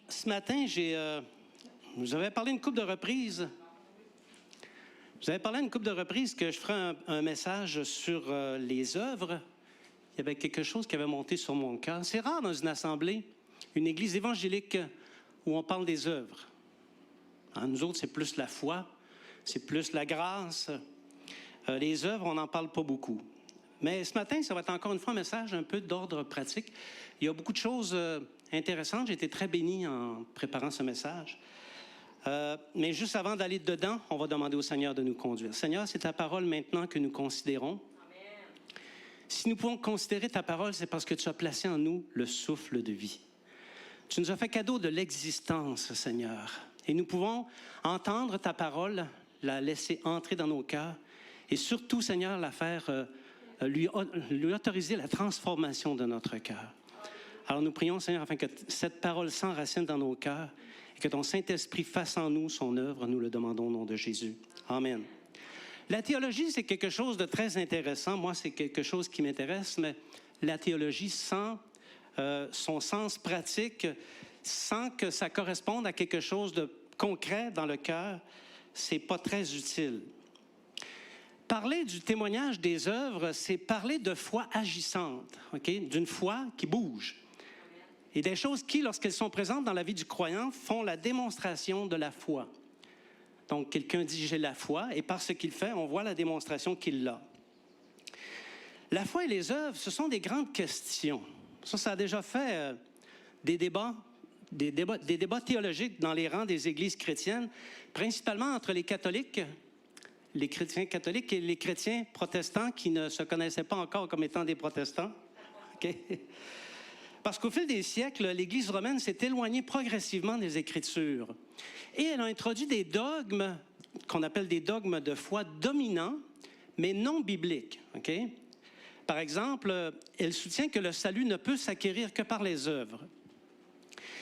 ce matin, vous avez parlé une couple de reprises. Vous avez parlé une couple de reprises que je ferais un message sur les œuvres. Il y avait quelque chose qui avait monté sur mon cœur. C'est rare dans une assemblée, une église évangélique où on parle des œuvres. Nous autres, c'est plus la foi, c'est plus la grâce. Les œuvres, on n'en parle pas beaucoup. Mais ce matin, ça va être encore une fois un message un peu d'ordre pratique. Il y a beaucoup de choses intéressantes. J'ai été très béni en préparant ce message. Mais juste avant d'aller dedans, on va demander au Seigneur de nous conduire. Seigneur, c'est ta parole maintenant que nous considérons. Amen. Si nous pouvons considérer ta parole, c'est parce que tu as placé en nous le souffle de vie. Tu nous as fait cadeau de l'existence, Seigneur. Et nous pouvons entendre ta parole, la laisser entrer dans nos cœurs et surtout, Seigneur, la faire... lui autoriser la transformation de notre cœur. Alors nous prions, Seigneur, afin que cette parole s'enracine dans nos cœurs et que ton Saint-Esprit fasse en nous son œuvre. Nous le demandons au nom de Jésus. Amen. La théologie, c'est quelque chose de très intéressant. Moi, c'est quelque chose qui m'intéresse, mais la théologie, sans son sens pratique, sans que ça corresponde à quelque chose de concret dans le cœur, c'est pas très utile. Parler du témoignage des œuvres, c'est parler de foi agissante, okay? D'une foi qui bouge. Et des choses qui, lorsqu'elles sont présentes dans la vie du croyant, font la démonstration de la foi. Donc, quelqu'un dit « j'ai la foi » et par ce qu'il fait, on voit la démonstration qu'il l'a. La foi et les œuvres, ce sont des grandes questions. Ça a déjà fait des débats théologiques dans les rangs des églises chrétiennes, principalement entre les catholiques, les chrétiens catholiques et les chrétiens protestants qui ne se connaissaient pas encore comme étant des protestants. Okay? Parce qu'au fil des siècles, l'Église romaine s'est éloignée progressivement des Écritures. Et elle a introduit des dogmes qu'on appelle des dogmes de foi dominants, mais non bibliques. Okay? Par exemple, elle soutient que le salut ne peut s'acquérir que par les œuvres.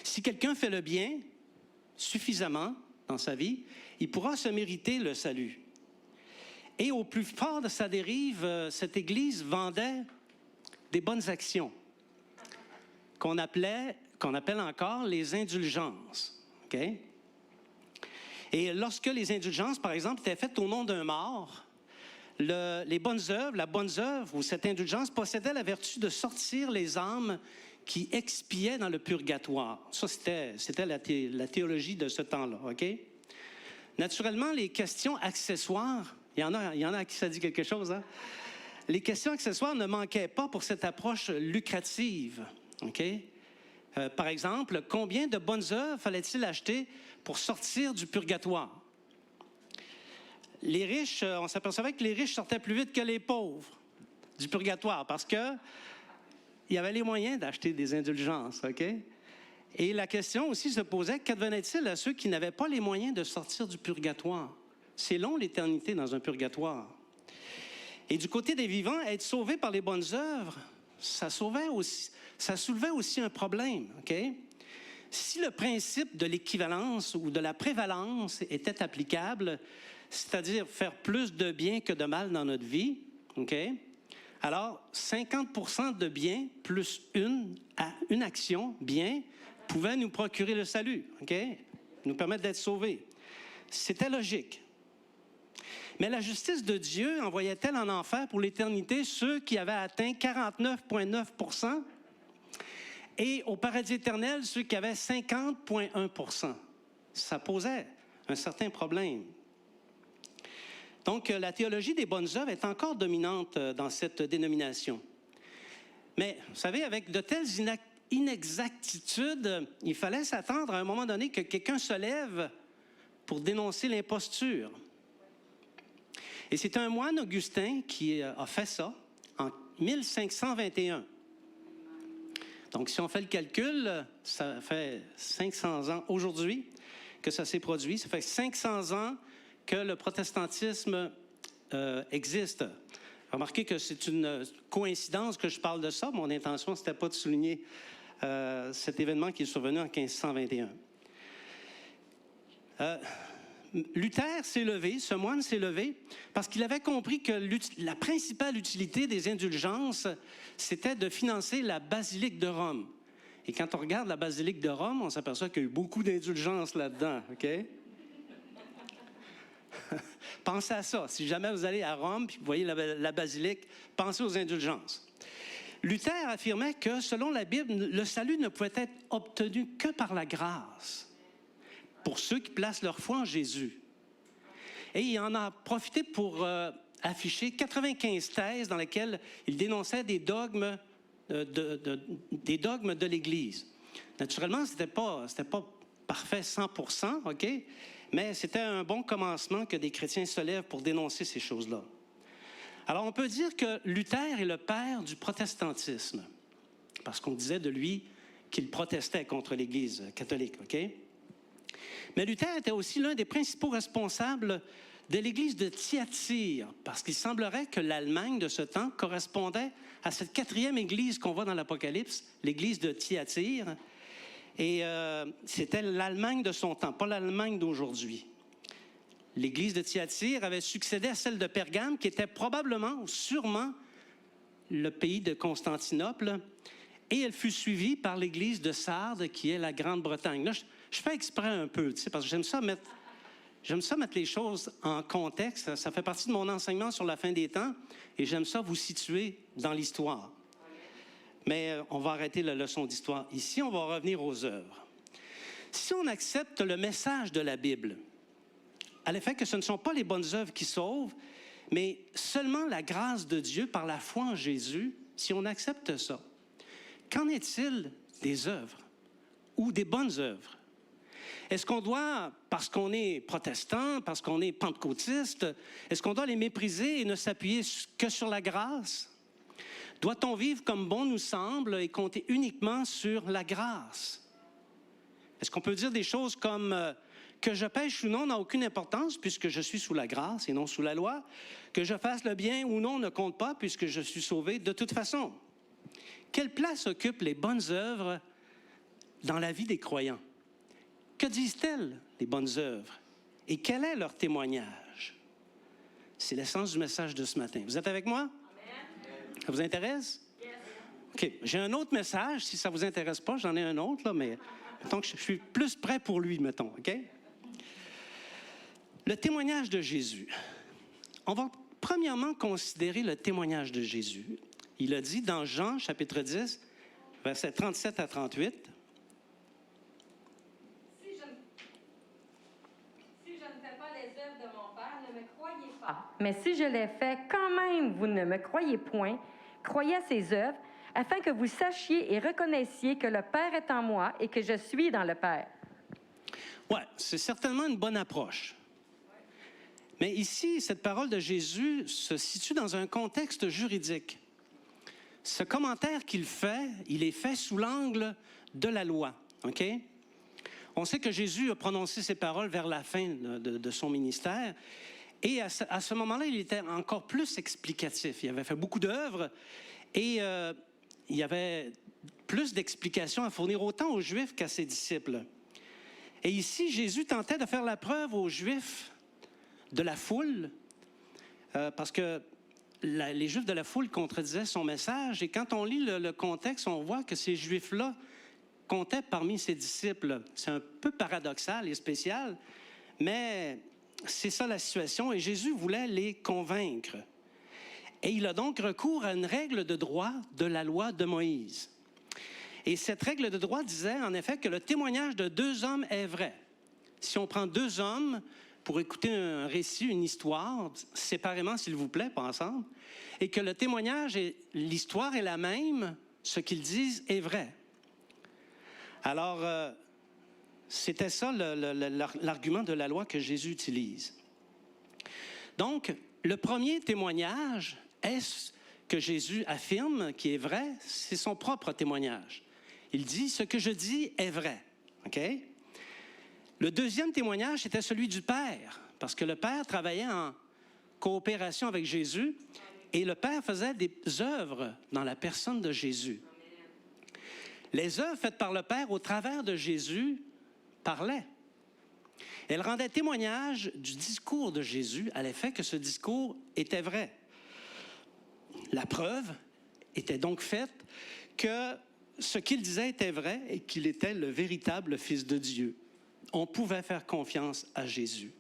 Si quelqu'un fait le bien suffisamment dans sa vie, il pourra se mériter le salut. Et au plus fort de sa dérive, cette Église vendait des bonnes actions qu'on appelle encore les indulgences. Okay? Et lorsque les indulgences, par exemple, étaient faites au nom d'un mort, les bonnes œuvres, la bonne œuvre ou cette indulgence possédait la vertu de sortir les âmes qui expiaient dans le purgatoire. Ça, c'était la théologie de ce temps-là. Okay? Naturellement, les questions accessoires, il y en a à qui ça dit quelque chose, hein? Les questions accessoires ne manquaient pas pour cette approche lucrative. Okay? Par exemple, combien de bonnes œuvres fallait-il acheter pour sortir du purgatoire? Les riches, on s'apercevait que les riches sortaient plus vite que les pauvres du purgatoire parce qu'il y avait les moyens d'acheter des indulgences. Okay? Et la question aussi se posait, qu'advenait-il à ceux qui n'avaient pas les moyens de sortir du purgatoire? C'est long, l'éternité, dans un purgatoire. Et du côté des vivants, être sauvé par les bonnes œuvres, ça soulevait aussi un problème. Okay? Si le principe de l'équivalence ou de la prévalence était applicable, c'est-à-dire faire plus de bien que de mal dans notre vie, okay? Alors 50% de bien plus une action bien pouvait nous procurer le salut, okay? Nous permettre d'être sauvés. C'était logique. Mais la justice de Dieu envoyait-elle en enfer pour l'éternité ceux qui avaient atteint 49,9% et au paradis éternel ceux qui avaient 50,1%? Ça posait un certain problème. Donc, la théologie des bonnes œuvres est encore dominante dans cette dénomination. Mais, vous savez, avec de telles inexactitudes, il fallait s'attendre à un moment donné que quelqu'un se lève pour dénoncer l'imposture. Et c'est un moine Augustin qui a fait ça en 1521. Donc, si on fait le calcul, ça fait 500 ans aujourd'hui que ça s'est produit. Ça fait 500 ans que le protestantisme existe. Remarquez que c'est une coïncidence que je parle de ça. Mon intention, ce n'était pas de souligner cet événement qui est survenu en 1521. Luther s'est levé, ce moine s'est levé, parce qu'il avait compris que la principale utilité des indulgences, c'était de financer la basilique de Rome. Et quand on regarde la basilique de Rome, on s'aperçoit qu'il y a eu beaucoup d'indulgences là-dedans, OK? Pensez à ça. Si jamais vous allez à Rome et que vous voyez la basilique, pensez aux indulgences. Luther affirmait que, selon la Bible, le salut ne pouvait être obtenu que par la grâce, pour ceux qui placent leur foi en Jésus. Et il en a profité pour afficher 95 thèses dans lesquelles il dénonçait des dogmes de l'Église. Naturellement, c'était pas parfait 100%, OK? Mais c'était un bon commencement que des chrétiens se lèvent pour dénoncer ces choses-là. Alors, on peut dire que Luther est le père du protestantisme, parce qu'on disait de lui qu'il protestait contre l'Église catholique, OK? Mais Luther était aussi l'un des principaux responsables de l'Église de Thyatire, parce qu'il semblerait que l'Allemagne de ce temps correspondait à cette quatrième Église qu'on voit dans l'Apocalypse, l'Église de Thyatire. Et c'était l'Allemagne de son temps, pas l'Allemagne d'aujourd'hui. L'Église de Thyatire avait succédé à celle de Pergame, qui était probablement ou sûrement le pays de Constantinople, et elle fut suivie par l'Église de Sardes, qui est la Grande-Bretagne. Là, je fais exprès un peu, tu sais, parce que j'aime ça mettre les choses en contexte. Ça fait partie de mon enseignement sur la fin des temps, et j'aime ça vous situer dans l'histoire. Mais on va arrêter la leçon d'histoire ici, on va revenir aux œuvres. Si on accepte le message de la Bible, à l'effet que ce ne sont pas les bonnes œuvres qui sauvent, mais seulement la grâce de Dieu par la foi en Jésus, si on accepte ça, qu'en est-il des œuvres ou des bonnes œuvres? Est-ce qu'on doit, parce qu'on est protestant, parce qu'on est pentecôtiste, est-ce qu'on doit les mépriser et ne s'appuyer que sur la grâce? Doit-on vivre comme bon nous semble et compter uniquement sur la grâce? Est-ce qu'on peut dire des choses comme que je pêche ou non n'a aucune importance puisque je suis sous la grâce et non sous la loi? Que je fasse le bien ou non ne compte pas puisque je suis sauvé de toute façon? Quelle place occupent les bonnes œuvres dans la vie des croyants? Que disent-elles, les bonnes œuvres? Et quel est leur témoignage? C'est l'essence du message de ce matin. Vous êtes avec moi? Ça vous intéresse? OK. J'ai un autre message. Si ça ne vous intéresse pas, j'en ai un autre, là, mais mettons que je suis plus prêt pour lui, mettons. OK? Le témoignage de Jésus. On va premièrement considérer le témoignage de Jésus. Il a dit dans Jean, chapitre 10, versets 37 à 38. Si je ne fais pas les œuvres de mon Père, ne me croyez pas. Mais si je les fais, quand même, vous ne me croyez point. Croyez à ses œuvres, afin que vous sachiez et reconnaissiez que le Père est en moi et que je suis dans le Père. Oui, c'est certainement une bonne approche. Mais ici, cette parole de Jésus se situe dans un contexte juridique. Ce commentaire qu'il fait, il est fait sous l'angle de la loi. OK? On sait que Jésus a prononcé ces paroles vers la fin de son ministère. Et à ce moment-là, il était encore plus explicatif. Il avait fait beaucoup d'œuvres et il y avait plus d'explications à fournir autant aux Juifs qu'à ses disciples. Et ici, Jésus tentait de faire la preuve aux Juifs de la foule, parce que les Juifs de la foule contredisaient son message. Et quand on lit le contexte, on voit que ces Juifs-là comptaient parmi ses disciples. C'est un peu paradoxal et spécial, mais c'est ça la situation. Et Jésus voulait les convaincre. Et il a donc recours à une règle de droit de la loi de Moïse. Et cette règle de droit disait en effet que le témoignage de deux hommes est vrai. Si on prend deux hommes pour écouter un récit, une histoire, séparément s'il vous plaît, pas ensemble, et que le témoignage et l'histoire est la même, ce qu'ils disent est vrai. Alors, c'était ça l'argument de la loi que Jésus utilise. Donc, le premier témoignage est que Jésus affirme qui est vrai, c'est son propre témoignage. Il dit « ce que je dis est vrai ». OK? Le deuxième témoignage était celui du Père, parce que le Père travaillait en coopération avec Jésus et le Père faisait des œuvres dans la personne de Jésus. Les œuvres faites par le Père au travers de Jésus parlaient. Elles rendaient témoignage du discours de Jésus à l'effet que ce discours était vrai. La preuve était donc faite que ce qu'il disait était vrai et qu'il était le véritable Fils de Dieu. On pouvait faire confiance à Jésus.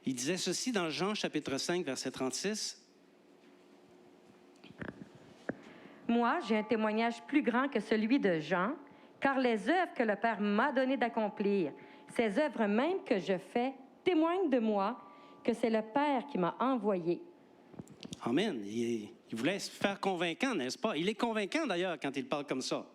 Il disait ceci dans Jean chapitre 5, verset 36. Moi, j'ai un témoignage plus grand que celui de Jean, car les œuvres que le Père m'a donné d'accomplir, ces œuvres même que je fais, témoignent de moi que c'est le Père qui m'a envoyé. Amen. Il voulait se faire convaincant, n'est-ce pas? Il est convaincant d'ailleurs quand il parle comme ça.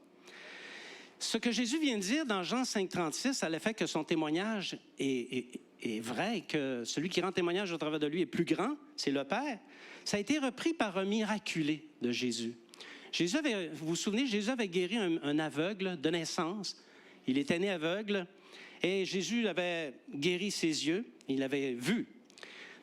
Ce que Jésus vient de dire dans Jean 5, 36, à l'effet que son témoignage est vrai et que celui qui rend témoignage au travers de lui est plus grand, c'est le Père, ça a été repris par un miraculé de Jésus. Vous vous souvenez, Jésus avait guéri un aveugle de naissance. Il était né aveugle et Jésus avait guéri ses yeux. Il avait vu.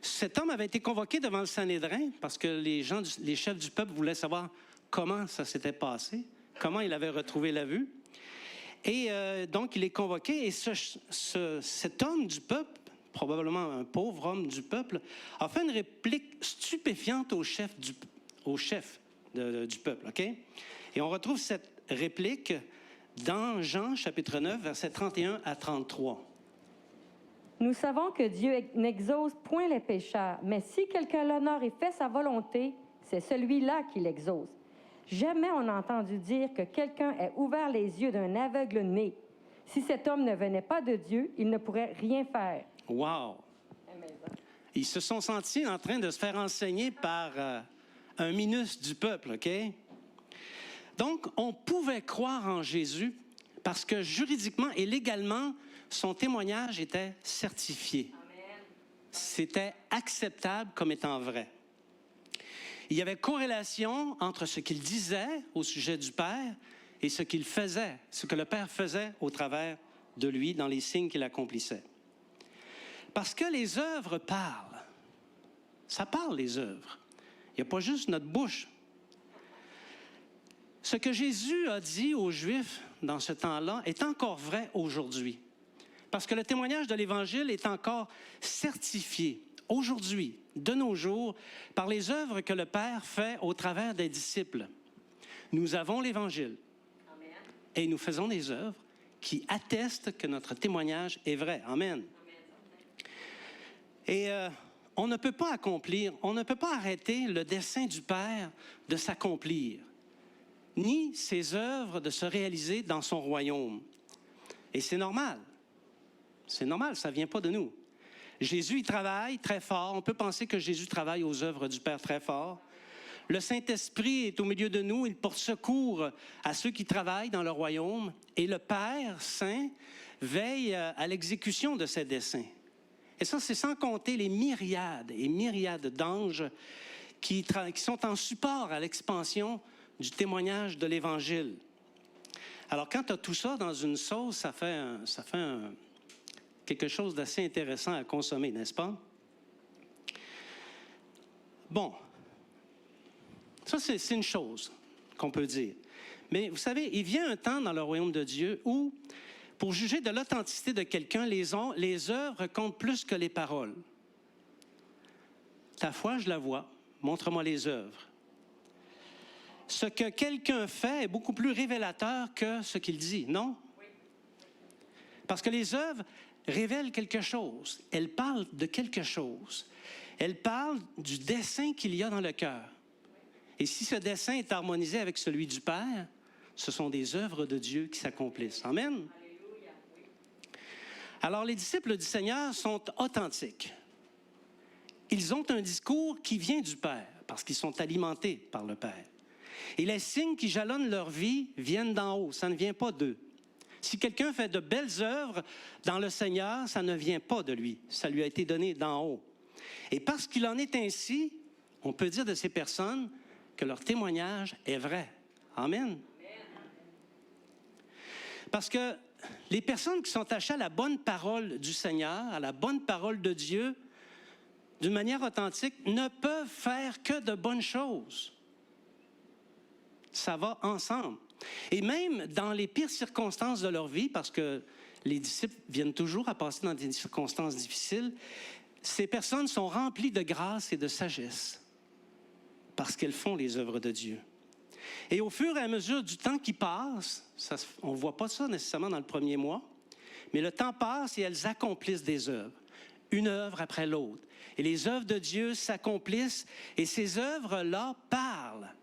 Cet homme avait été convoqué devant le Sanhédrin parce que les chefs du peuple voulaient savoir comment ça s'était passé, comment il avait retrouvé la vue. Et donc, il est convoqué et cet homme du peuple, probablement un pauvre homme du peuple, a fait une réplique stupéfiante au chef du peuple, OK? Et on retrouve cette réplique dans Jean, chapitre 9, versets 31 à 33. Nous savons que Dieu n'exauce point les pécheurs, mais si quelqu'un l'honore et fait sa volonté, c'est celui-là qui l'exauce. Jamais on n'a entendu dire que quelqu'un ait ouvert les yeux d'un aveugle né. Si cet homme ne venait pas de Dieu, il ne pourrait rien faire. Wow! Ils se sont sentis en train de se faire enseigner par un ministre du peuple, OK? Donc, on pouvait croire en Jésus parce que juridiquement et légalement, son témoignage était certifié. C'était acceptable comme étant vrai. Il y avait corrélation entre ce qu'il disait au sujet du Père et ce qu'il faisait, ce que le Père faisait au travers de lui dans les signes qu'il accomplissait. Parce que les œuvres parlent. Ça parle, les œuvres. Il n'y a pas juste notre bouche. Ce que Jésus a dit aux Juifs dans ce temps-là est encore vrai aujourd'hui. Parce que le témoignage de l'Évangile est encore certifié aujourd'hui, de nos jours, par les œuvres que le Père fait au travers des disciples. Nous avons l'Évangile et nous faisons des œuvres qui attestent que notre témoignage est vrai. Amen. Et on ne peut pas arrêter le dessein du Père de s'accomplir, ni ses œuvres de se réaliser dans son royaume. Et c'est normal. C'est normal, ça ne vient pas de nous. Jésus, il travaille très fort. On peut penser que Jésus travaille aux œuvres du Père très fort. Le Saint-Esprit est au milieu de nous. Il porte secours à ceux qui travaillent dans le royaume. Et le Père Saint veille à l'exécution de ses desseins. Et ça, c'est sans compter les myriades et myriades d'anges qui sont en support à l'expansion du témoignage de l'Évangile. Alors, quand tu as tout ça dans une sauce, ça fait quelque chose d'assez intéressant à consommer, n'est-ce pas? Bon, ça, c'est une chose qu'on peut dire. Mais vous savez, il vient un temps dans le royaume de Dieu où, pour juger de l'authenticité de quelqu'un, les œuvres comptent plus que les paroles. Ta foi, je la vois. Montre-moi les œuvres. Ce que quelqu'un fait est beaucoup plus révélateur que ce qu'il dit, non? Parce que les œuvres révèlent quelque chose. Elles parlent de quelque chose. Elles parlent du dessein qu'il y a dans le cœur. Et si ce dessein est harmonisé avec celui du Père, ce sont des œuvres de Dieu qui s'accomplissent. Amen. Alors, les disciples du Seigneur sont authentiques. Ils ont un discours qui vient du Père, parce qu'ils sont alimentés par le Père. Et les signes qui jalonnent leur vie viennent d'en haut, ça ne vient pas d'eux. Si quelqu'un fait de belles œuvres dans le Seigneur, ça ne vient pas de lui, ça lui a été donné d'en haut. Et parce qu'il en est ainsi, on peut dire de ces personnes que leur témoignage est vrai. Amen. Parce que les personnes qui sont attachées à la bonne parole du Seigneur, à la bonne parole de Dieu, d'une manière authentique, ne peuvent faire que de bonnes choses. Ça va ensemble. Et même dans les pires circonstances de leur vie, parce que les disciples viennent toujours à passer dans des circonstances difficiles, ces personnes sont remplies de grâce et de sagesse parce qu'elles font les œuvres de Dieu. Et au fur et à mesure du temps qui passe, on ne voit pas ça nécessairement dans le premier mois, mais le temps passe et elles accomplissent des œuvres, une œuvre après l'autre. Et les œuvres de Dieu s'accomplissent et ces œuvres-là parlent.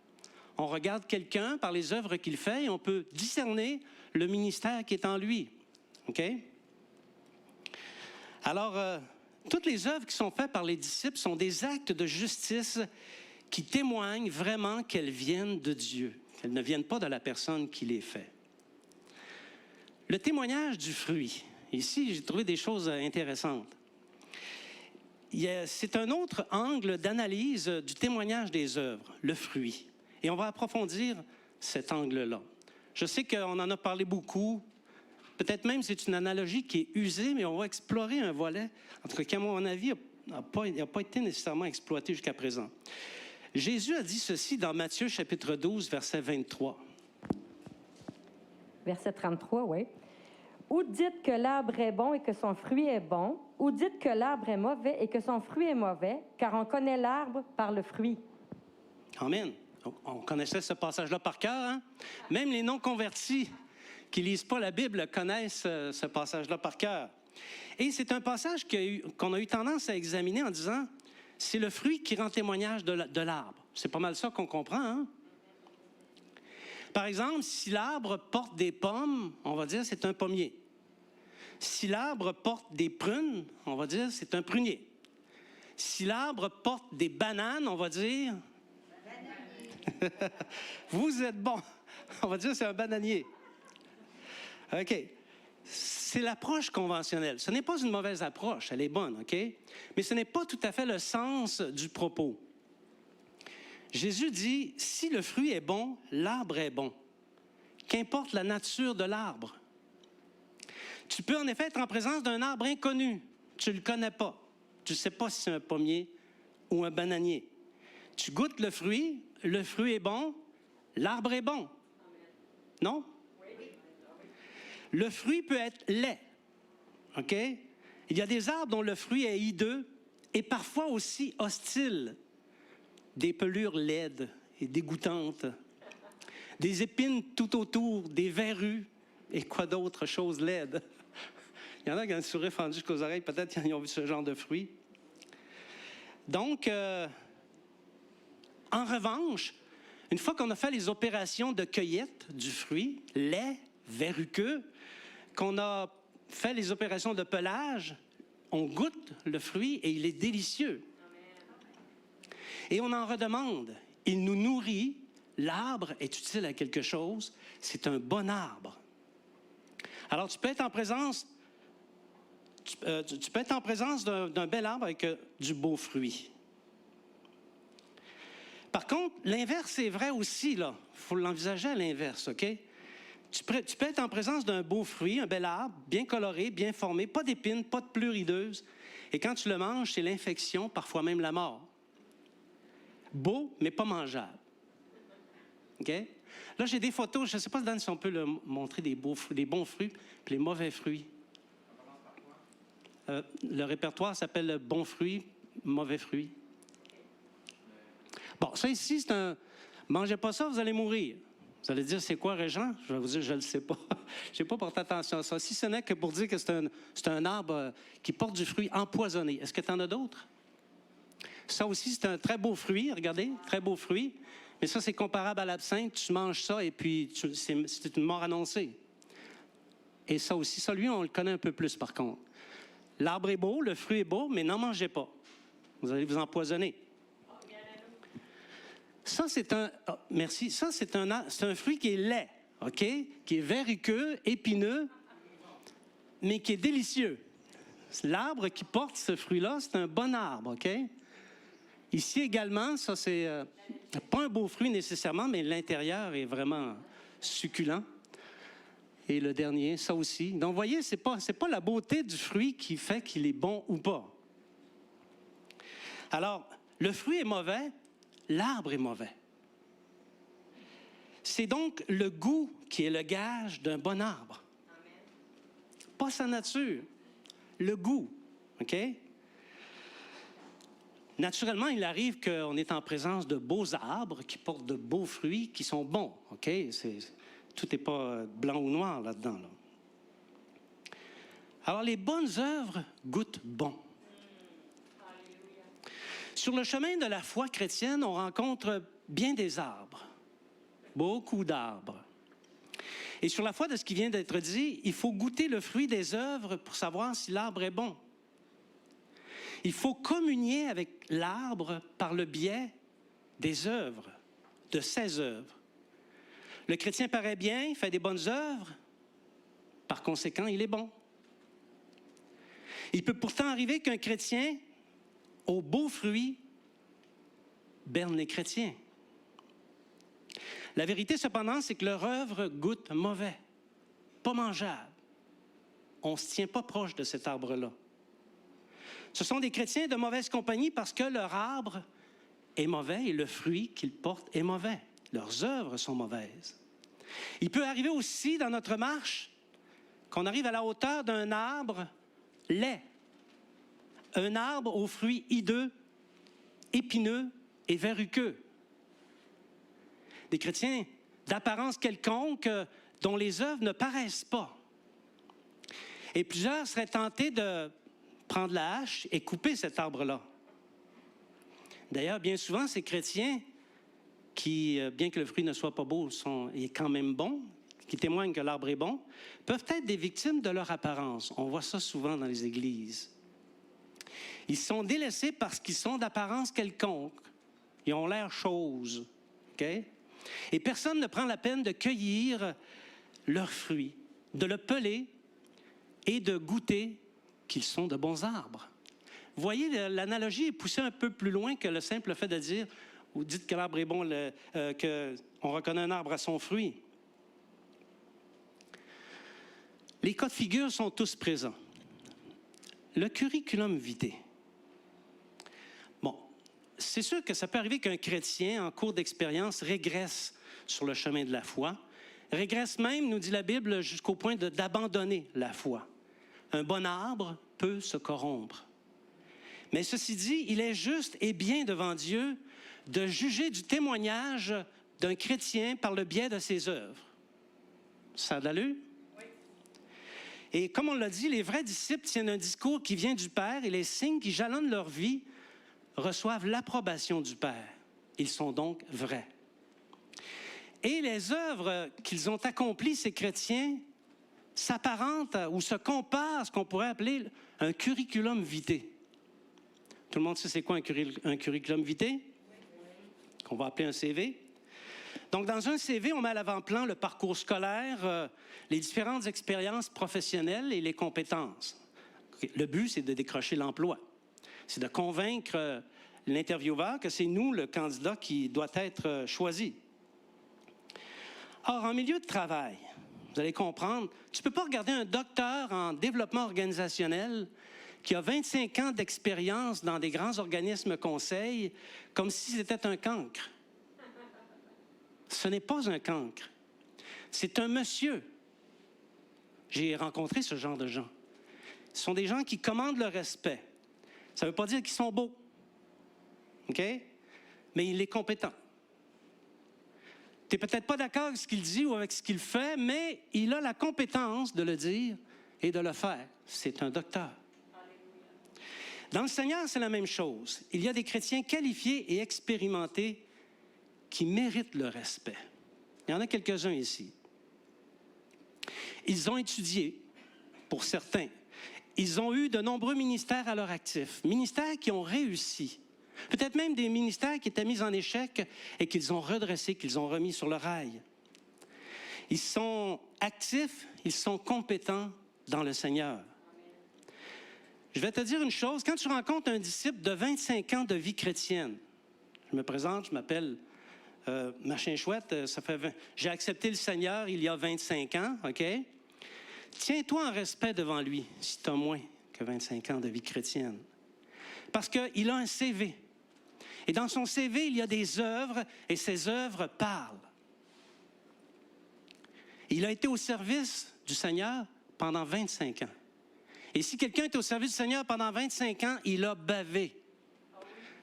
On regarde quelqu'un par les œuvres qu'il fait et on peut discerner le ministère qui est en lui. OK? Alors, toutes les œuvres qui sont faites par les disciples sont des actes de justice qui témoignent vraiment qu'elles viennent de Dieu, qu'elles ne viennent pas de la personne qui les fait. Le témoignage du fruit. Ici, j'ai trouvé des choses intéressantes. C'est un autre angle d'analyse du témoignage des œuvres, le fruit. Et on va approfondir cet angle-là. Je sais qu'on en a parlé beaucoup. Peut-être même c'est une analogie qui est usée, mais on va explorer un volet, en tout cas qui, à mon avis, n'a pas été nécessairement exploité jusqu'à présent. Jésus a dit ceci dans Matthieu, chapitre 12, verset 23. Verset 33, oui. Ou dites que l'arbre est bon et que son fruit est bon, ou dites que l'arbre est mauvais et que son fruit est mauvais, car on connaît l'arbre par le fruit. Amen. On connaissait ce passage-là par cœur, hein? Même les non-convertis qui ne lisent pas la Bible connaissent ce passage-là par cœur. Et c'est un passage qu'on a eu tendance à examiner en disant, c'est le fruit qui rend témoignage de l'arbre. C'est pas mal ça qu'on comprend, hein? Par exemple, si l'arbre porte des pommes, on va dire c'est un pommier. Si l'arbre porte des prunes, on va dire c'est un prunier. Si l'arbre porte des bananes, on va dire... Vous êtes bon. On va dire c'est un bananier. OK. C'est l'approche conventionnelle. Ce n'est pas une mauvaise approche, elle est bonne, OK? Mais ce n'est pas tout à fait le sens du propos. Jésus dit, si le fruit est bon, l'arbre est bon. Qu'importe la nature de l'arbre. Tu peux en effet être en présence d'un arbre inconnu. Tu ne le connais pas. Tu ne sais pas si c'est un pommier ou un bananier. Tu goûtes le fruit est bon, l'arbre est bon. Non? Le fruit peut être laid. OK? Il y a des arbres dont le fruit est hideux et parfois aussi hostile. Des pelures laides et dégoûtantes. Des épines tout autour, des verrues et quoi d'autre, choses laides. Il y en a qui ont le sourire fendu jusqu'aux oreilles, peut-être qu'ils ont vu ce genre de fruits. Donc, en revanche, une fois qu'on a fait les opérations de cueillette du fruit, laid, verruqueux, qu'on a fait les opérations de pelage, on goûte le fruit et il est délicieux. Et on en redemande. Il nous nourrit. L'arbre est utile à quelque chose. C'est un bon arbre. Alors, tu peux être en présence, d'un bel arbre avec du beau fruit. Par contre, l'inverse est vrai aussi, là. Il faut l'envisager à l'inverse, OK? Tu peux être en présence d'un beau fruit, un bel arbre, bien coloré, bien formé, pas d'épines, pas de pleurideuses. Et quand tu le manges, c'est l'infection, parfois même la mort. Beau, mais pas mangeable. OK? Là, j'ai des photos. Je ne sais pas, Dan, si on peut montrer des bons fruits puis les mauvais fruits. Le répertoire s'appelle « bons fruits, mauvais fruits ». Bon, ça ici, c'est un... Mangez pas ça, vous allez mourir. Vous allez dire, c'est quoi, Régent? Je vais vous dire, je ne le sais pas. Je n'ai pas porté attention à ça. Si ce n'est que pour dire que c'est un arbre qui porte du fruit empoisonné. Est-ce que tu en as d'autres? Ça aussi, c'est un très beau fruit. Regardez, très beau fruit. Mais ça, c'est comparable à l'absinthe. Tu manges ça et puis c'est une mort annoncée. Et ça aussi, ça, lui, on le connaît un peu plus, par contre. L'arbre est beau, le fruit est beau, mais n'en mangez pas. Vous allez vous empoisonner. Ça, c'est un... Oh, merci. Ça, c'est un fruit qui est laid, OK? Qui est verruqueux, épineux, mais qui est délicieux. L'arbre qui porte ce fruit-là, c'est un bon arbre, OK? Ici également, ça, c'est pas un beau fruit nécessairement, mais l'intérieur est vraiment succulent. Et le dernier, ça aussi. Donc, vous voyez, c'est pas la beauté du fruit qui fait qu'il est bon ou pas. Alors, le fruit est mauvais, l'arbre est mauvais. C'est donc le goût qui est le gage d'un bon arbre. Pas sa nature, le goût, OK? Naturellement, il arrive qu'on est en présence de beaux arbres qui portent de beaux fruits qui sont bons. OK? Tout n'est pas blanc ou noir là-dedans. Là. Alors, les bonnes œuvres goûtent bon. Sur le chemin de la foi chrétienne, on rencontre bien des arbres, beaucoup d'arbres. Et sur la foi de ce qui vient d'être dit, il faut goûter le fruit des œuvres pour savoir si l'arbre est bon. Il faut communier avec l'arbre par le biais des œuvres, de ses œuvres. Le chrétien paraît bien, fait des bonnes œuvres, par conséquent, il est bon. Il peut pourtant arriver qu'un chrétien, aux beaux fruits, berne les chrétiens. La vérité, cependant, c'est que leur œuvre goûte mauvais, pas mangeable. On ne se tient pas proche de cet arbre-là. Ce sont des chrétiens de mauvaise compagnie parce que leur arbre est mauvais et le fruit qu'ils portent est mauvais. Leurs œuvres sont mauvaises. Il peut arriver aussi dans notre marche qu'on arrive à la hauteur d'un arbre laid, un arbre aux fruits hideux, épineux et verruqueux. Des chrétiens d'apparence quelconque dont les œuvres ne paraissent pas. Et plusieurs seraient tentés de prendre la hache et couper cet arbre-là. D'ailleurs, bien souvent, ces chrétiens qui, bien que le fruit ne soit pas beau, est quand même bon, qui témoignent que l'arbre est bon, peuvent être des victimes de leur apparence. On voit ça souvent dans les églises. Ils sont délaissés parce qu'ils sont d'apparence quelconque. Ils ont l'air choses. OK? Et personne ne prend la peine de cueillir leurs fruits, de le peler et de goûter qu'ils sont de bons arbres. Vous voyez, l'analogie est poussée un peu plus loin que le simple fait de dire, ou dites que l'arbre est bon, qu'on reconnaît un arbre à son fruit. Les cas de figure sont tous présents. Le curriculum vitae. Bon, c'est sûr que ça peut arriver qu'un chrétien, en cours d'expérience, régresse sur le chemin de la foi. Régresse même, nous dit la Bible, jusqu'au point d'abandonner la foi. Un bon arbre peut se corrompre. Mais ceci dit, il est juste et bien devant Dieu de juger du témoignage d'un chrétien par le biais de ses œuvres. Ça a de l'allure? Oui. Et comme on l'a dit, les vrais disciples tiennent un discours qui vient du Père et les signes qui jalonnent leur vie reçoivent l'approbation du Père. Ils sont donc vrais. Et les œuvres qu'ils ont accomplies, ces chrétiens, s'apparentent ou se comparent à ce qu'on pourrait appeler un curriculum vitae. Tout le monde sait c'est quoi un curriculum vitae? Qu'on va appeler un CV. Donc, dans un CV, on met à l'avant-plan le parcours scolaire, les différentes expériences professionnelles et les compétences. Le but, c'est de décrocher l'emploi. C'est de convaincre l'intervieweur que c'est nous, le candidat, qui doit être choisi. Or, en milieu de travail, vous allez comprendre, tu ne peux pas regarder un docteur en développement organisationnel qui a 25 ans d'expérience dans des grands organismes conseils comme si c'était un cancre. Ce n'est pas un cancre. C'est un monsieur. J'ai rencontré ce genre de gens. Ce sont des gens qui commandent le respect. Ça ne veut pas dire qu'ils sont beaux. OK? Mais il est compétent. Tu n'es peut-être pas d'accord avec ce qu'il dit ou avec ce qu'il fait, mais il a la compétence de le dire et de le faire. C'est un docteur. Dans le Seigneur, c'est la même chose. Il y a des chrétiens qualifiés et expérimentés qui méritent le respect. Il y en a quelques-uns ici. Ils ont étudié, pour certains. Ils ont eu de nombreux ministères à leur actif, ministères qui ont réussi. Peut-être même des ministères qui étaient mis en échec et qu'ils ont redressés, qu'ils ont remis sur le rail. Ils sont actifs, ils sont compétents dans le Seigneur. Je vais te dire une chose, quand tu rencontres un disciple de 25 ans de vie chrétienne, je me présente, je m'appelle Machin Chouette, j'ai accepté le Seigneur il y a 25 ans, OK? Tiens-toi en respect devant lui, si tu as moins que 25 ans de vie chrétienne. Parce qu'il a un CV. Et dans son CV, il y a des œuvres, et ces œuvres parlent. Il a été au service du Seigneur pendant 25 ans. Et si quelqu'un est au service du Seigneur pendant 25 ans, il a bavé.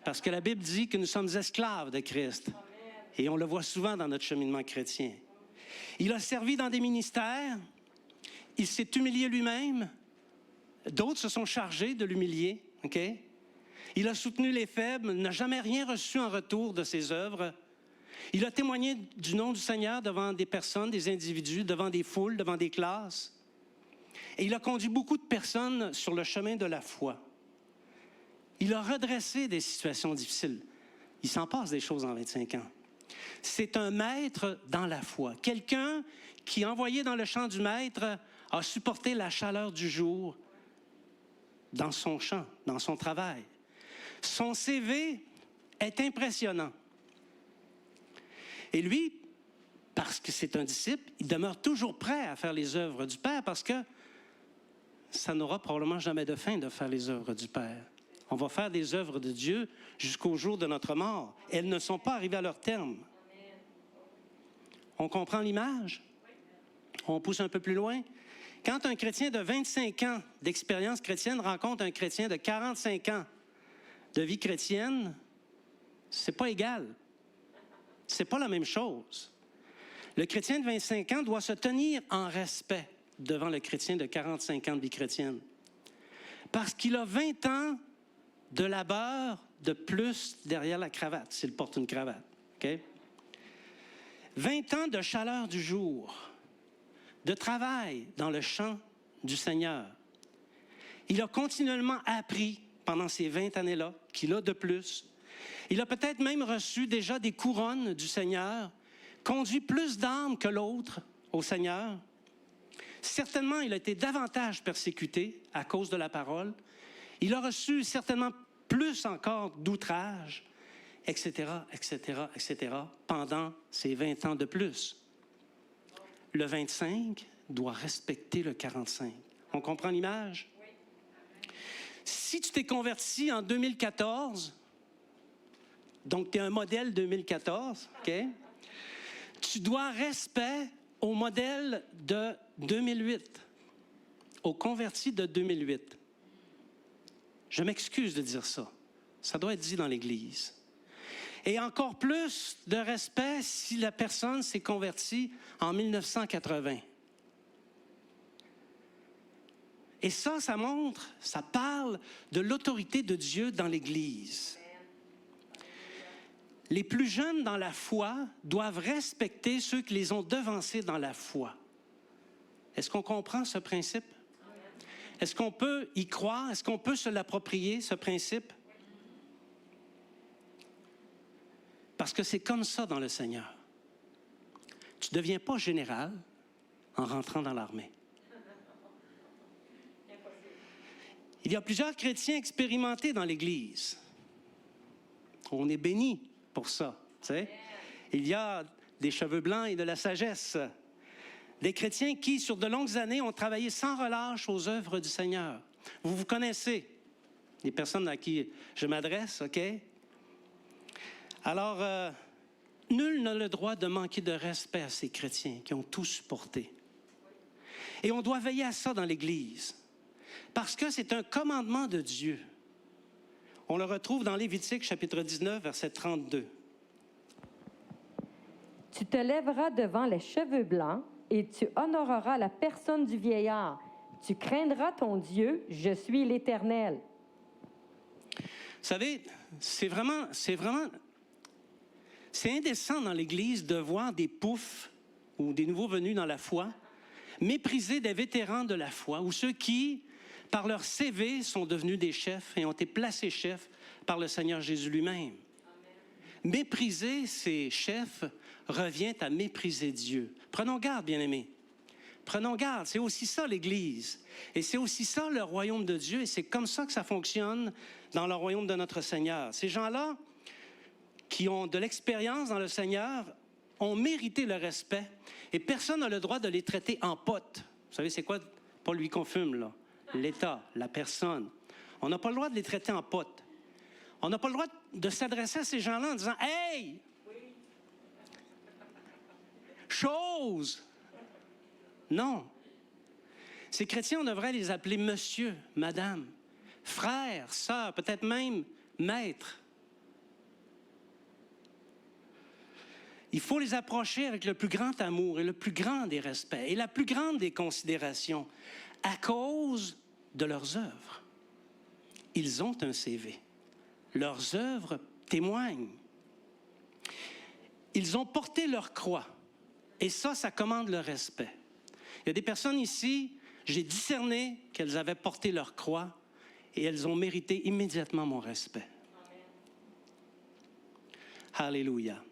Parce que la Bible dit que nous sommes esclaves de Christ. Et on le voit souvent dans notre cheminement chrétien. Il a servi dans des ministères. Il s'est humilié lui-même. D'autres se sont chargés de l'humilier. OK? Il a soutenu les faibles, n'a jamais rien reçu en retour de ses œuvres. Il a témoigné du nom du Seigneur devant des personnes, des individus, devant des foules, devant des classes. Et il a conduit beaucoup de personnes sur le chemin de la foi. Il a redressé des situations difficiles. Il s'en passe des choses en 25 ans. C'est un maître dans la foi. Quelqu'un qui, envoyé dans le champ du maître, a supporté la chaleur du jour dans son champ, dans son travail. Son CV est impressionnant. Et lui, parce que c'est un disciple, il demeure toujours prêt à faire les œuvres du Père parce que ça n'aura probablement jamais de fin de faire les œuvres du Père. On va faire des œuvres de Dieu jusqu'au jour de notre mort. Elles ne sont pas arrivées à leur terme. On comprend l'image? On pousse un peu plus loin. Quand un chrétien de 25 ans d'expérience chrétienne rencontre un chrétien de 45 ans de vie chrétienne, c'est pas égal. C'est pas la même chose. Le chrétien de 25 ans doit se tenir en respect devant le chrétien de 45 ans de vie chrétienne. Parce qu'il a 20 ans de labeur de plus derrière la cravate, s'il porte une cravate. OK? 20 ans de chaleur du jour, de travail dans le champ du Seigneur. Il a continuellement appris pendant ces 20 années-là qu'il a de plus. Il a peut-être même reçu déjà des couronnes du Seigneur, conduit plus d'âmes que l'autre au Seigneur. Certainement, il a été davantage persécuté à cause de la parole. Il a reçu certainement plus encore d'outrages, etc., etc., etc., pendant ces 20 ans de plus. Le 25 doit respecter le 45. On comprend l'image? Oui. Si tu t'es converti en 2014, donc tu es un modèle 2014, OK? Tu dois respect au modèle de 2008, au converti de 2008. Je m'excuse de dire ça. Ça doit être dit dans l'Église. Et encore plus de respect si la personne s'est convertie en 1980. Et ça montre, ça parle de l'autorité de Dieu dans l'Église. Les plus jeunes dans la foi doivent respecter ceux qui les ont devancés dans la foi. Est-ce qu'on comprend ce principe? Est-ce qu'on peut y croire? Est-ce qu'on peut se l'approprier, ce principe? Parce que c'est comme ça dans le Seigneur. Tu ne deviens pas général en rentrant dans l'armée. Il y a plusieurs chrétiens expérimentés dans l'Église. On est bénis pour ça. Tu sais? Il y a des cheveux blancs et de la sagesse. Des chrétiens qui, sur de longues années, ont travaillé sans relâche aux œuvres du Seigneur. Vous vous connaissez, les personnes à qui je m'adresse, OK? Alors, nul n'a le droit de manquer de respect à ces chrétiens qui ont tout supporté. Et on doit veiller à ça dans l'Église, parce que c'est un commandement de Dieu. On le retrouve dans Lévitique, chapitre 19, verset 32. Tu te lèveras devant les cheveux blancs et tu honoreras la personne du vieillard. Tu craindras ton Dieu, je suis l'Éternel. Vous savez, c'est indécent dans l'Église de voir des poufs ou des nouveaux venus dans la foi mépriser des vétérans de la foi ou ceux qui, par leur CV, sont devenus des chefs et ont été placés chefs par le Seigneur Jésus lui-même. Mépriser ces chefs revient à mépriser Dieu. Prenons garde, bien-aimés. Prenons garde, c'est aussi ça l'Église. Et c'est aussi ça le royaume de Dieu. Et c'est comme ça que ça fonctionne dans le royaume de notre Seigneur. Ces gens-là qui ont de l'expérience dans le Seigneur ont mérité le respect. Et personne n'a le droit de les traiter en potes. Vous savez, c'est quoi? Pas lui qu'on fume, là. L'État, la personne. On n'a pas le droit de les traiter en potes. On n'a pas le droit de s'adresser à ces gens-là en disant « Hey! Chose! » Non. Ces chrétiens, on devrait les appeler monsieur, madame, frère, sœur, peut-être même maître. Il faut les approcher avec le plus grand amour et le plus grand des respects et la plus grande des considérations à cause de leurs œuvres. Ils ont un CV. Leurs œuvres témoignent. Ils ont porté leur croix. Et ça commande le respect. Il y a des personnes ici, j'ai discerné qu'elles avaient porté leur croix et elles ont mérité immédiatement mon respect. Amen. Alléluia.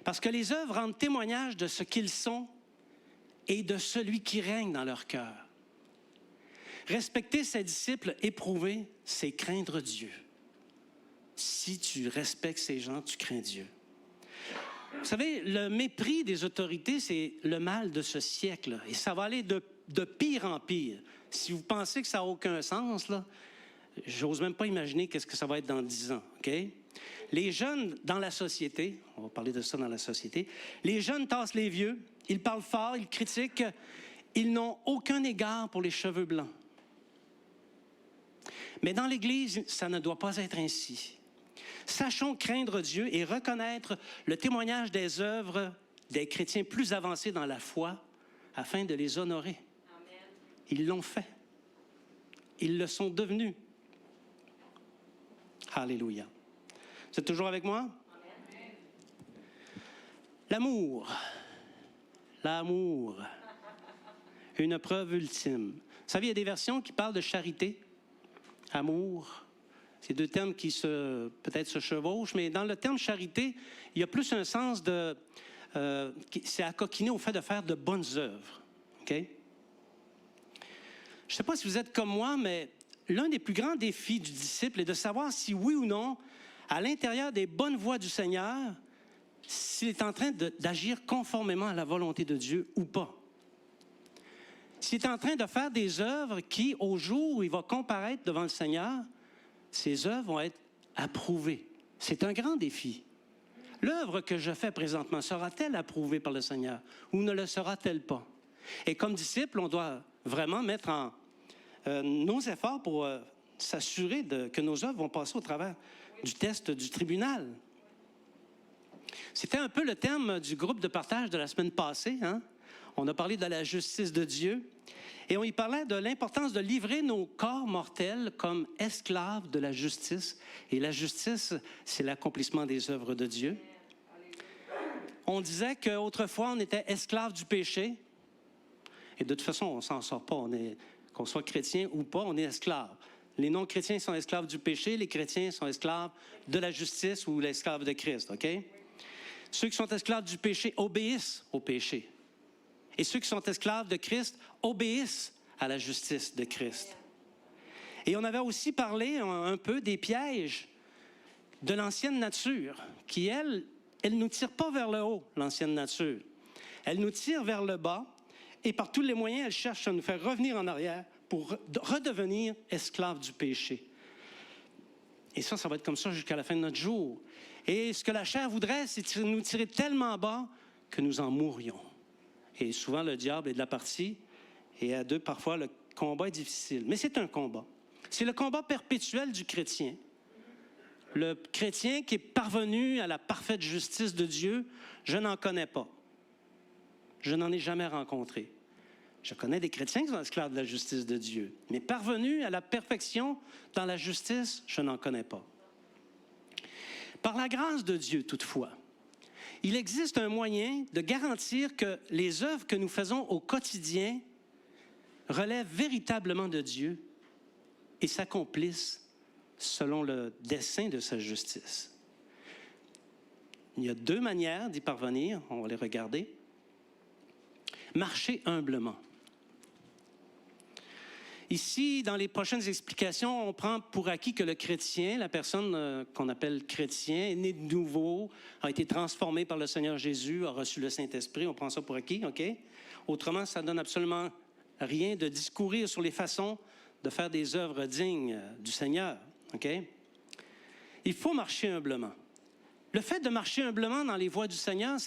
Parce que les œuvres rendent témoignage de ce qu'ils sont et de celui qui règne dans leur cœur. Respecter ses disciples éprouvés, c'est craindre Dieu. Si tu respectes ces gens, tu crains Dieu. Vous savez, le mépris des autorités, c'est le mal de ce siècle. Et ça va aller de pire en pire. Si vous pensez que ça n'a aucun sens, là, j'ose même pas imaginer qu'est-ce que ça va être dans 10 ans. OK? Les jeunes dans la société, on va parler de ça dans la société, les jeunes tassent les vieux, ils parlent fort, ils critiquent, ils n'ont aucun égard pour les cheveux blancs. Mais dans l'Église, ça ne doit pas être ainsi. Sachons craindre Dieu et reconnaître le témoignage des œuvres des chrétiens plus avancés dans la foi afin de les honorer. Amen. Ils l'ont fait. Ils le sont devenus. Alléluia. Vous êtes toujours avec moi? Amen. L'amour. L'amour. Une preuve ultime. Vous savez, il y a des versions qui parlent de charité, amour. C'est deux termes qui peut-être se chevauchent, mais dans le terme charité, il y a plus un sens de... c'est à coquiner au fait de faire de bonnes œuvres. OK? Je ne sais pas si vous êtes comme moi, mais l'un des plus grands défis du disciple est de savoir si oui ou non, à l'intérieur des bonnes voies du Seigneur, s'il est en train d'agir conformément à la volonté de Dieu ou pas. S'il est en train de faire des œuvres qui, au jour où il va comparaître devant le Seigneur, ces œuvres vont être approuvées. C'est un grand défi. L'œuvre que je fais présentement, sera-t-elle approuvée par le Seigneur ou ne le sera-t-elle pas? Et comme disciple, on doit vraiment mettre en nos efforts pour s'assurer que nos œuvres vont passer au travers du test du tribunal. C'était un peu le thème du groupe de partage de la semaine passée, hein? On a parlé de la justice de Dieu et on y parlait de l'importance de livrer nos corps mortels comme esclaves de la justice. Et la justice, c'est l'accomplissement des œuvres de Dieu. On disait qu'autrefois, on était esclaves du péché. Et de toute façon, on ne s'en sort pas. Qu'on soit chrétien ou pas, on est esclaves. Les non-chrétiens sont esclaves du péché, les chrétiens sont esclaves de la justice ou l'esclave de Christ. OK? Ceux qui sont esclaves du péché obéissent au péché. Et ceux qui sont esclaves de Christ obéissent à la justice de Christ. Et on avait aussi parlé un peu des pièges de l'ancienne nature, qui, elle ne nous tire pas vers le haut, l'ancienne nature. Elle nous tire vers le bas, et par tous les moyens, elle cherche à nous faire revenir en arrière pour redevenir esclaves du péché. Et ça va être comme ça jusqu'à la fin de notre jour. Et ce que la chair voudrait, c'est nous tirer tellement bas que nous en mourrions. Et souvent, le diable est de la partie. Et à deux, parfois, le combat est difficile. Mais c'est un combat. C'est le combat perpétuel du chrétien. Le chrétien qui est parvenu à la parfaite justice de Dieu, je n'en connais pas. Je n'en ai jamais rencontré. Je connais des chrétiens qui sont esclaves de la justice de Dieu. Mais parvenu à la perfection dans la justice, je n'en connais pas. Par la grâce de Dieu, toutefois, il existe un moyen de garantir que les œuvres que nous faisons au quotidien relèvent véritablement de Dieu et s'accomplissent selon le dessein de sa justice. Il y a deux manières d'y parvenir, on va les regarder. Marcher humblement. Ici, dans les prochaines explications, on prend pour acquis que le chrétien, la personne qu'on appelle chrétien, est né de nouveau, a été transformé par le Seigneur Jésus, a reçu le Saint-Esprit. On prend ça pour acquis, OK? Autrement, ça ne donne absolument rien de discourir sur les façons de faire des œuvres dignes du Seigneur, OK? Il faut marcher humblement. Le fait de marcher humblement dans les voies du Seigneur,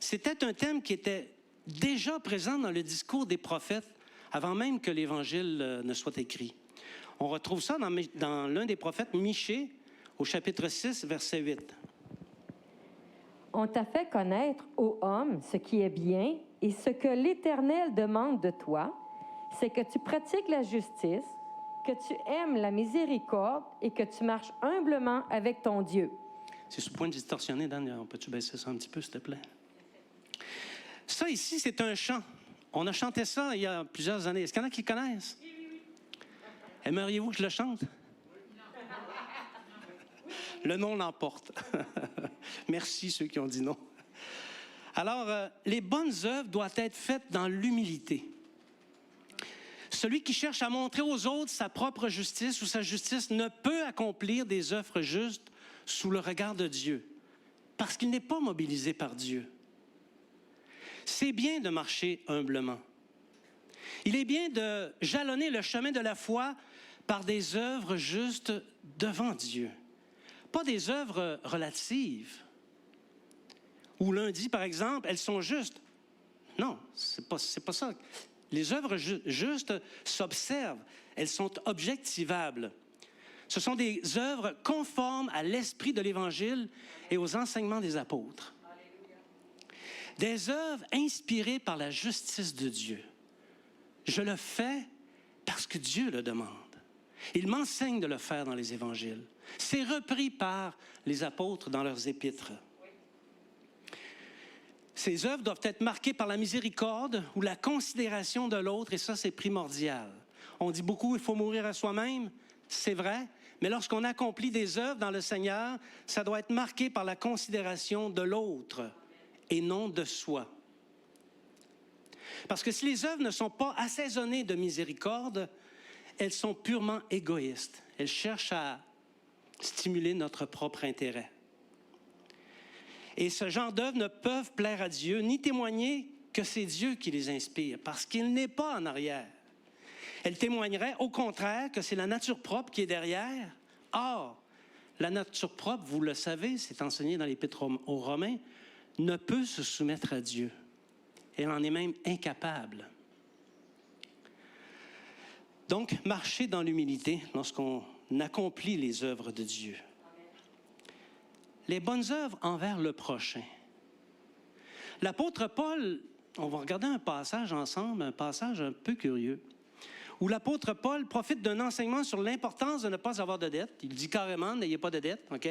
c'était un thème qui était déjà présent dans le discours des prophètes avant même que l'Évangile ne soit écrit. On retrouve ça dans l'un des prophètes, Michée, au chapitre 6, verset 8. On t'a fait connaître, ô homme, ce qui est bien et ce que l'Éternel demande de toi, c'est que tu pratiques la justice, que tu aimes la miséricorde et que tu marches humblement avec ton Dieu. C'est ce point distorsionné, Dan. Peux-tu baisser ça un petit peu, s'il te plaît? Ça ici, c'est un chant. On a chanté ça il y a plusieurs années. Est-ce qu'il y en a qui connaissent? Oui. Aimeriez-vous que je le chante? Le non l'emporte. Merci ceux qui ont dit non. Alors, les bonnes œuvres doivent être faites dans l'humilité. Celui qui cherche à montrer aux autres sa propre justice ou sa justice ne peut accomplir des œuvres justes sous le regard de Dieu, parce qu'il n'est pas mobilisé par Dieu. C'est bien de marcher humblement. Il est bien de jalonner le chemin de la foi par des œuvres justes devant Dieu. Pas des œuvres relatives. Où l'un dit, par exemple, elles sont justes. Non, c'est pas ça. Les œuvres justes s'observent. Elles sont objectivables. Ce sont des œuvres conformes à l'esprit de l'Évangile et aux enseignements des apôtres. Des œuvres inspirées par la justice de Dieu. Je le fais parce que Dieu le demande. Il m'enseigne de le faire dans les évangiles. C'est repris par les apôtres dans leurs épîtres. Ces œuvres doivent être marquées par la miséricorde ou la considération de l'autre, et ça, c'est primordial. On dit beaucoup, il faut mourir à soi-même. C'est vrai, mais lorsqu'on accomplit des œuvres dans le Seigneur, ça doit être marqué par la considération de l'autre et non de soi. Parce que si les œuvres ne sont pas assaisonnées de miséricorde, elles sont purement égoïstes. Elles cherchent à stimuler notre propre intérêt. Et ce genre d'œuvres ne peuvent plaire à Dieu, ni témoigner que c'est Dieu qui les inspire, parce qu'il n'est pas en arrière. Elles témoigneraient, au contraire, que c'est la nature propre qui est derrière. Or, la nature propre, vous le savez, c'est enseigné dans l'Épître aux Romains, ne peut se soumettre à Dieu. Elle en est même incapable. Donc, marcher dans l'humilité lorsqu'on accomplit les œuvres de Dieu. Les bonnes œuvres envers le prochain. L'apôtre Paul, on va regarder un passage ensemble, un passage un peu curieux, où l'apôtre Paul profite d'un enseignement sur l'importance de ne pas avoir de dette. Il dit carrément, n'ayez pas de dette, OK?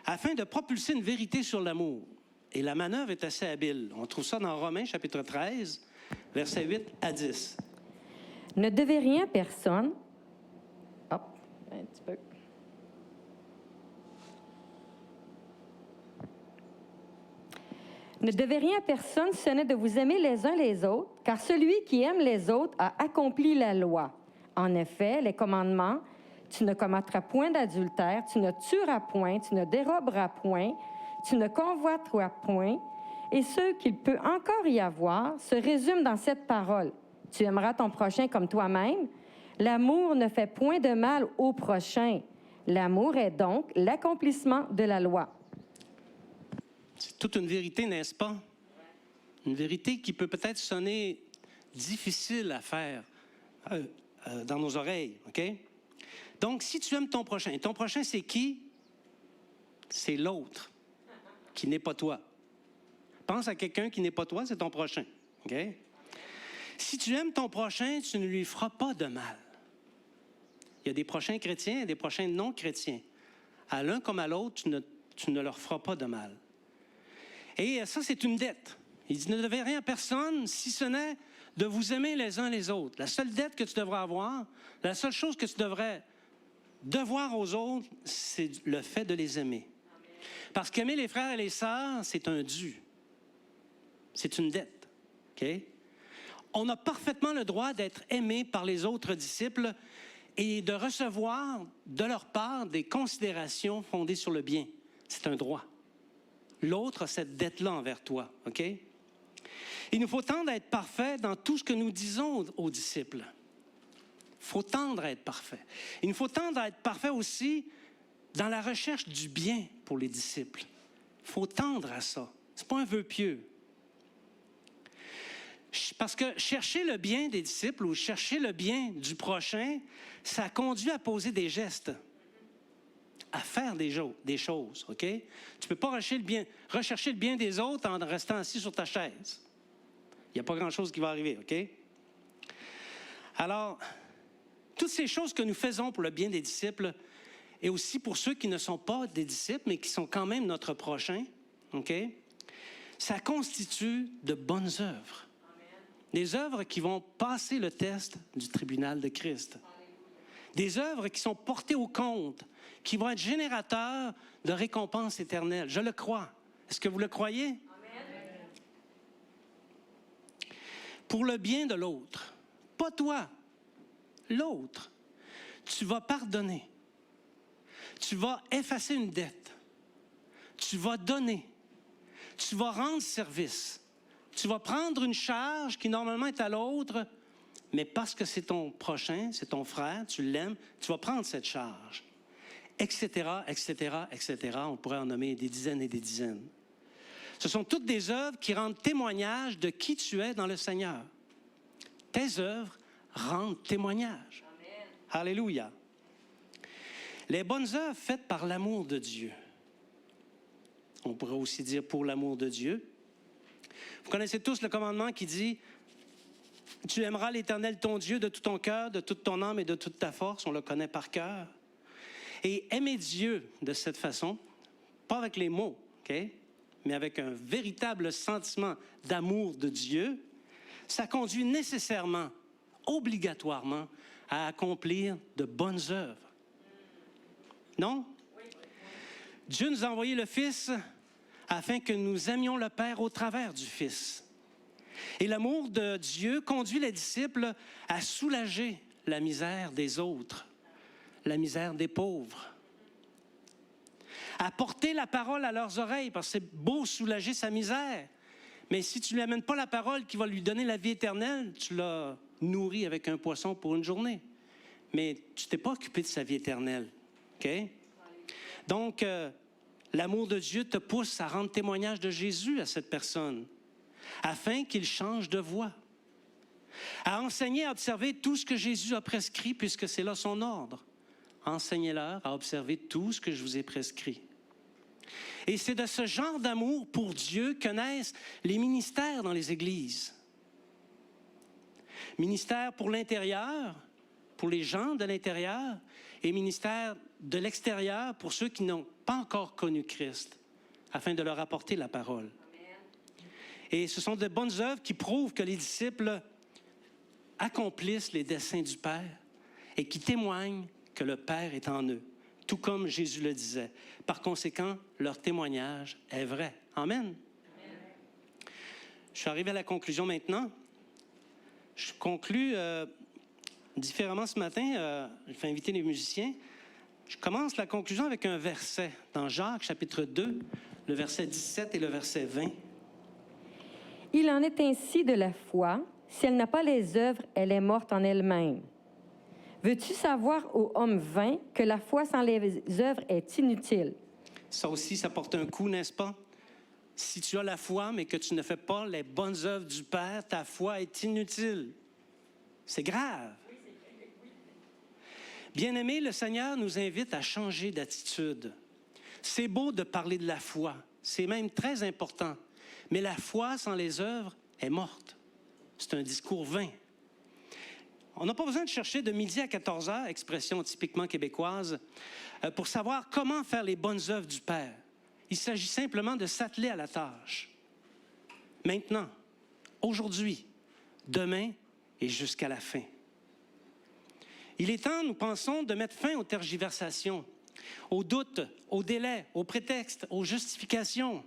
Afin de propulser une vérité sur l'amour. Et la manœuvre est assez habile. On trouve ça dans Romains, chapitre 13, versets 8 à 10. Ne devez rien à personne. Hop, un petit peu. Ne devez rien à personne, ce n'est de vous aimer les uns les autres, car celui qui aime les autres a accompli la loi. En effet, les commandements, tu ne commettras point d'adultère, tu ne tueras point, tu ne déroberas point, tu ne convoiteras point, et ce qu'il peut encore y avoir se résume dans cette parole. Tu aimeras ton prochain comme toi-même. L'amour ne fait point de mal au prochain. L'amour est donc l'accomplissement de la loi. C'est toute une vérité, n'est-ce pas? Une vérité qui peut peut-être sonner difficile à faire dans nos oreilles, OK? Donc, si tu aimes ton prochain, c'est qui? C'est l'autre, qui n'est pas toi. Pense à quelqu'un qui n'est pas toi, c'est ton prochain, OK? Si tu aimes ton prochain, tu ne lui feras pas de mal. Il y a des prochains chrétiens et des prochains non-chrétiens. À l'un comme à l'autre, tu ne leur feras pas de mal. Et ça, c'est une dette. Il dit, ne devez rien à personne, si ce n'est de vous aimer les uns les autres. La seule dette que tu devrais avoir, la seule chose que tu devrais devoir aux autres, c'est le fait de les aimer. Parce qu'aimer les frères et les sœurs, c'est un dû. C'est une dette. OK? On a parfaitement le droit d'être aimé par les autres disciples et de recevoir de leur part des considérations fondées sur le bien. C'est un droit. L'autre a cette dette-là envers toi, OK? Il nous faut tendre à être parfait dans tout ce que nous disons aux disciples. Il faut tendre à être parfait. Il nous faut tendre à être parfait aussi dans la recherche du bien pour les disciples. Il faut tendre à ça. Ce n'est pas un vœu pieux. Parce que chercher le bien des disciples ou chercher le bien du prochain, ça conduit à poser des gestes. à faire des choses, OK? Tu ne peux pas rechercher le bien des autres en restant assis sur ta chaise. Il n'y a pas grand-chose qui va arriver, OK? Alors, toutes ces choses que nous faisons pour le bien des disciples, et aussi pour ceux qui ne sont pas des disciples, mais qui sont quand même notre prochain, OK? Ça constitue de bonnes œuvres. Des œuvres qui vont passer le test du tribunal de Christ. Des œuvres qui sont portées au compte, qui vont être générateurs de récompenses éternelles. Je le crois. Est-ce que vous le croyez? Amen. Pour le bien de l'autre, pas toi, l'autre, tu vas pardonner. Tu vas effacer une dette. Tu vas donner. Tu vas rendre service. Tu vas prendre une charge qui normalement est à l'autre, mais parce que c'est ton prochain, c'est ton frère, tu l'aimes, tu vas prendre cette charge. Etc., etc., etc. On pourrait en nommer des dizaines et des dizaines. Ce sont toutes des œuvres qui rendent témoignage de qui tu es dans le Seigneur. Tes œuvres rendent témoignage. Amen. Alléluia. Les bonnes œuvres faites par l'amour de Dieu. On pourrait aussi dire pour l'amour de Dieu. Vous connaissez tous le commandement qui dit « Tu aimeras l'Éternel ton Dieu de tout ton cœur, de toute ton âme et de toute ta force. » On le connaît par cœur. Et aimer Dieu de cette façon, pas avec les mots, OK? Mais avec un véritable sentiment d'amour de Dieu, ça conduit nécessairement, obligatoirement, à accomplir de bonnes œuvres. Non? Dieu nous a envoyé le Fils afin que nous aimions le Père au travers du Fils. Et l'amour de Dieu conduit les disciples à soulager la misère des autres, la misère des pauvres, à porter la parole à leurs oreilles, parce que c'est beau soulager sa misère, mais si tu ne lui amènes pas la parole qui va lui donner la vie éternelle, tu l'as nourri avec un poisson pour une journée, mais tu ne t'es pas occupé de sa vie éternelle, OK? Donc, l'amour de Dieu te pousse à rendre témoignage de Jésus à cette personne, afin qu'il change de voie, à enseigner, à observer tout ce que Jésus a prescrit, puisque c'est là son ordre. Enseignez-leur à observer tout ce que je vous ai prescrit. Et c'est de ce genre d'amour pour Dieu que naissent les ministères dans les églises. Ministère pour l'intérieur, pour les gens de l'intérieur, et ministère de l'extérieur pour ceux qui n'ont pas encore connu Christ, afin de leur apporter la parole. Et ce sont de bonnes œuvres qui prouvent que les disciples accomplissent les desseins du Père et qui témoignent que le Père est en eux, tout comme Jésus le disait. Par conséquent, leur témoignage est vrai. Amen. Amen. Je suis arrivé à la conclusion maintenant. Je conclus différemment ce matin. Je vais inviter les musiciens. Je commence la conclusion avec un verset dans Jacques, chapitre 2, le verset 17 et le verset 20. Il en est ainsi de la foi. Si elle n'a pas les œuvres, elle est morte en elle-même. Veux-tu savoir, ô homme vain, que la foi sans les œuvres est inutile? Ça aussi, ça porte un coup, n'est-ce pas? Si tu as la foi, mais que tu ne fais pas les bonnes œuvres du Père, ta foi est inutile. C'est grave. Bien-aimés, le Seigneur nous invite à changer d'attitude. C'est beau de parler de la foi. C'est même très important. Mais la foi sans les œuvres est morte. C'est un discours vain. On n'a pas besoin de chercher de midi à 14 heures, expression typiquement québécoise, pour savoir comment faire les bonnes œuvres du Père. Il s'agit simplement de s'atteler à la tâche. Maintenant, aujourd'hui, demain et jusqu'à la fin. Il est temps, nous pensons, de mettre fin aux tergiversations, aux doutes, aux délais, aux prétextes, aux justifications.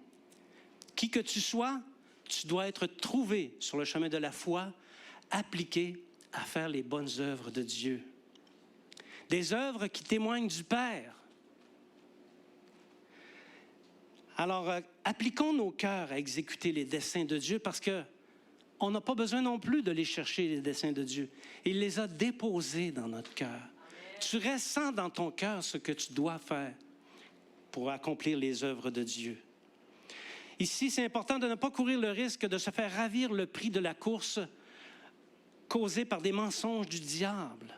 Qui que tu sois, tu dois être trouvé sur le chemin de la foi, appliqué à faire les bonnes œuvres de Dieu. Des œuvres qui témoignent du Père. Alors, appliquons nos cœurs à exécuter les desseins de Dieu parce qu'on n'a pas besoin non plus de les chercher, les desseins de Dieu. Il les a déposés dans notre cœur. Tu ressens dans ton cœur ce que tu dois faire pour accomplir les œuvres de Dieu. Ici, c'est important de ne pas courir le risque de se faire ravir le prix de la course causé par des mensonges du diable.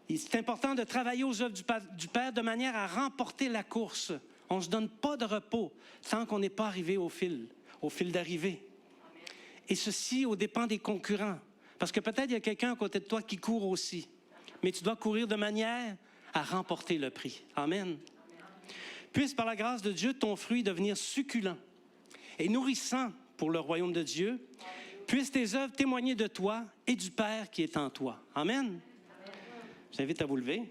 C'est important de travailler aux œuvres du Père de manière à remporter la course. On ne se donne pas de repos tant qu'on n'est pas arrivé au fil d'arrivée. Et ceci aux dépens des concurrents. Parce que peut-être il y a quelqu'un à côté de toi qui court aussi. Mais tu dois courir de manière à remporter le prix. Amen. Puisse par la grâce de Dieu ton fruit devenir succulent et nourrissant pour le royaume de Dieu. Puisse tes œuvres témoigner de toi et du Père qui est en toi. Amen. Je vous invite à vous lever.